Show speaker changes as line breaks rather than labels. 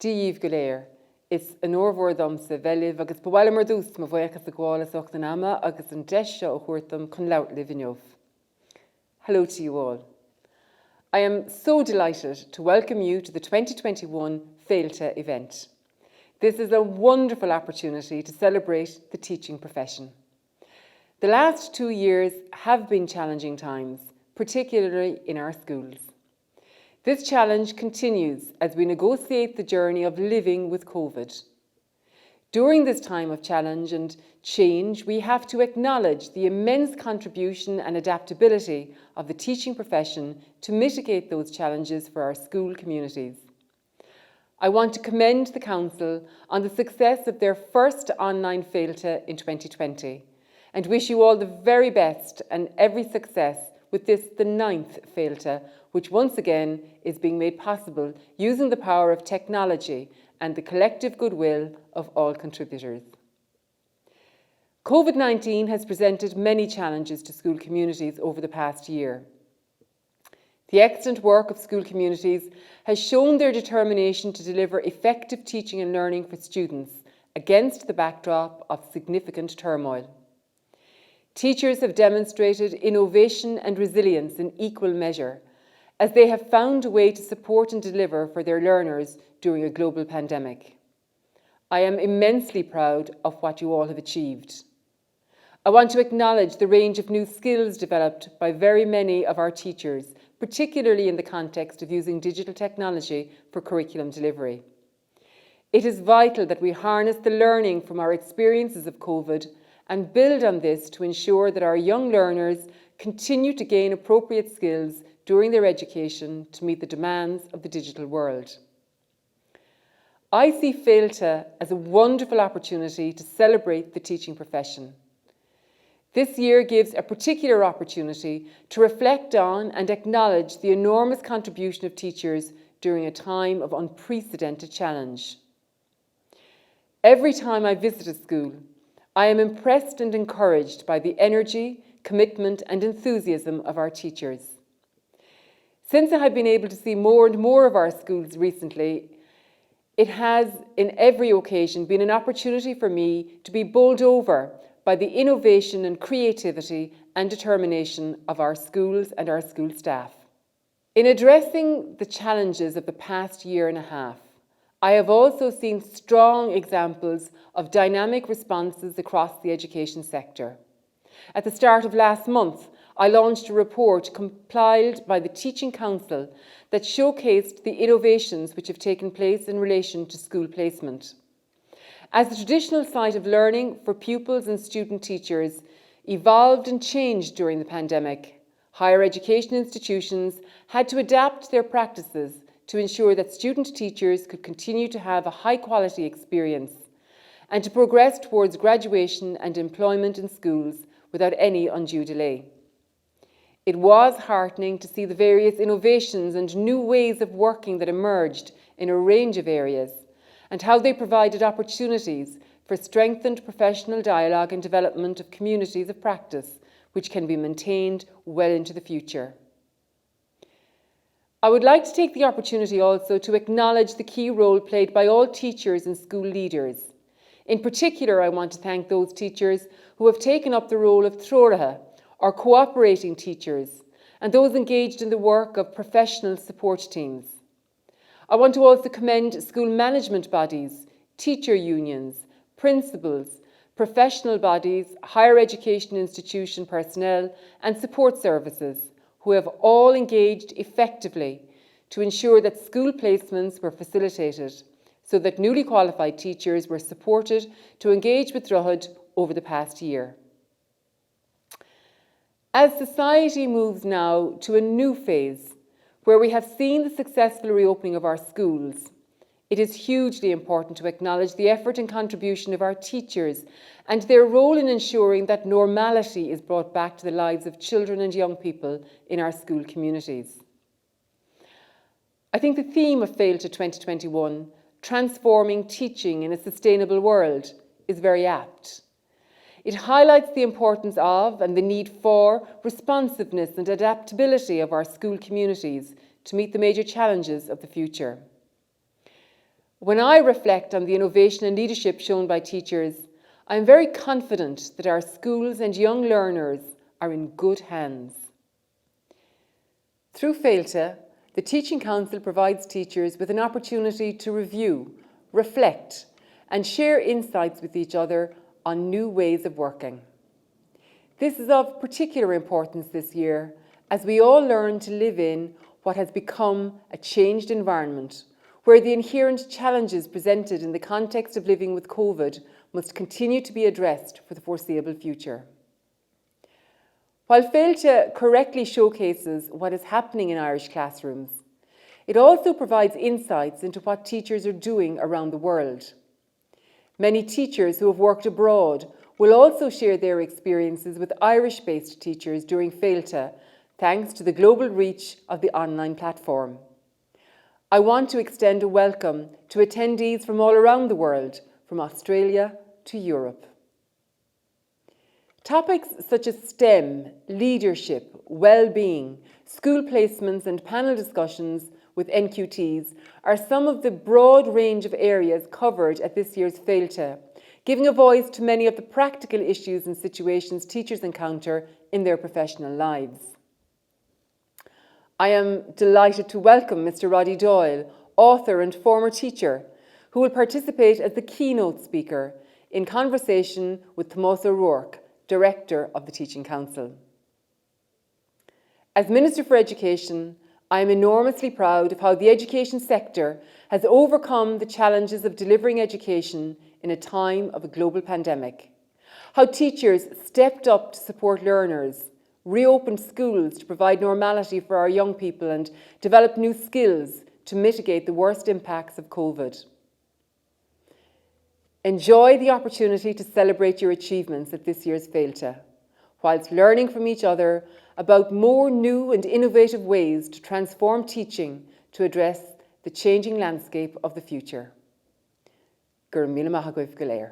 Díomh go léir, is an ormhór domsa bheileh agus bhfuil mar dús má bhhaochas a ghálas ucht an ama agus an deis seo ó chuirtam chun leabhar libh. Hello to you all. I am so delighted to welcome you to the 2021 Féilte event. This is a wonderful opportunity to celebrate the teaching profession. The last 2 years have been challenging times, particularly in our schools. This challenge continues as we negotiate the journey of living with COVID. During this time of challenge and change, we have to acknowledge the immense contribution and adaptability of the teaching profession to mitigate those challenges for our school communities. I want to commend the Council on the success of their first online Féilte in 2020 and wish you all the very best and every success with this, the 9th Féilte, which once again is being made possible using the power of technology and the collective goodwill of all contributors. COVID-19 has presented many challenges to school communities over the past year. The excellent work of school communities has shown their determination to deliver effective teaching and learning for students against the backdrop of significant turmoil. Teachers have demonstrated innovation and resilience in equal measure, as they have found a way to support and deliver for their learners during a global pandemic. I am immensely proud of what you all have achieved. I want to acknowledge the range of new skills developed by very many of our teachers, particularly in the context of using digital technology for curriculum delivery. It is vital that we harness the learning from our experiences of COVID and build on this to ensure that our young learners continue to gain appropriate skills during their education to meet the demands of the digital world. I see Féilte as a wonderful opportunity to celebrate the teaching profession. This year gives a particular opportunity to reflect on and acknowledge the enormous contribution of teachers during a time of unprecedented challenge. Every time I visit a school, I am impressed and encouraged by the energy, commitment and enthusiasm of our teachers. Since I have been able to see more and more of our schools recently, it has, in every occasion, been an opportunity for me to be bowled over by the innovation and creativity and determination of our schools and our school staff. In addressing the challenges of the past year and a half, I have also seen strong examples of dynamic responses across the education sector. At the start of last month, I launched a report compiled by the Teaching Council that showcased the innovations which have taken place in relation to school placement. As the traditional site of learning for pupils and student teachers evolved and changed during the pandemic, higher education institutions had to adapt their practices to ensure that student teachers could continue to have a high-quality experience and to progress towards graduation and employment in schools without any undue delay. It was heartening to see the various innovations and new ways of working that emerged in a range of areas and how they provided opportunities for strengthened professional dialogue and development of communities of practice, which can be maintained well into the future. I would like to take the opportunity also to acknowledge the key role played by all teachers and school leaders. In particular, I want to thank those teachers who have taken up the role of tróirithe, or cooperating teachers, and those engaged in the work of professional support teams. I want to also commend school management bodies, teacher unions, principals, professional bodies, higher education institution personnel, and support services, who have all engaged effectively to ensure that school placements were facilitated so that newly qualified teachers were supported to engage with droichead over the past year. As society moves now to a new phase where we have seen the successful reopening of our schools, it is hugely important to acknowledge the effort and contribution of our teachers and their role in ensuring that normality is brought back to the lives of children and young people in our school communities. I think the theme of Féilte 2021, Transforming Teaching in a Sustainable World, is very apt. It highlights the importance of and the need for responsiveness and adaptability of our school communities to meet the major challenges of the future. When I reflect on the innovation and leadership shown by teachers, I am very confident that our schools and young learners are in good hands. Through Féilte, the Teaching Council provides teachers with an opportunity to review, reflect, and share insights with each other on new ways of working. This is of particular importance this year as we all learn to live in what has become a changed environment, where the inherent challenges presented in the context of living with COVID must continue to be addressed for the foreseeable future. While Féilte correctly showcases what is happening in Irish classrooms, it also provides insights into what teachers are doing around the world. Many teachers who have worked abroad will also share their experiences with Irish-based teachers during Féilte, thanks to the global reach of the online platform. I want to extend a welcome to attendees from all around the world, from Australia to Europe. Topics such as STEM, leadership, well-being, school placements and panel discussions with NQTs are some of the broad range of areas covered at this year's Féilte, giving a voice to many of the practical issues and situations teachers encounter in their professional lives. I am delighted to welcome Mr. Roddy Doyle, author and former teacher, who will participate as the keynote speaker in conversation with Tomás O'Rourke, Director of the Teaching Council. As Minister for Education, I am enormously proud of how the education sector has overcome the challenges of delivering education in a time of a global pandemic. How teachers stepped up to support learners, reopened schools to provide normality for our young people and developed new skills to mitigate the worst impacts of COVID. Enjoy the opportunity to celebrate your achievements at this year's Féilte, whilst learning from each other about more new and innovative ways to transform teaching to address the changing landscape of the future. Gur míle maith agaibh go léir.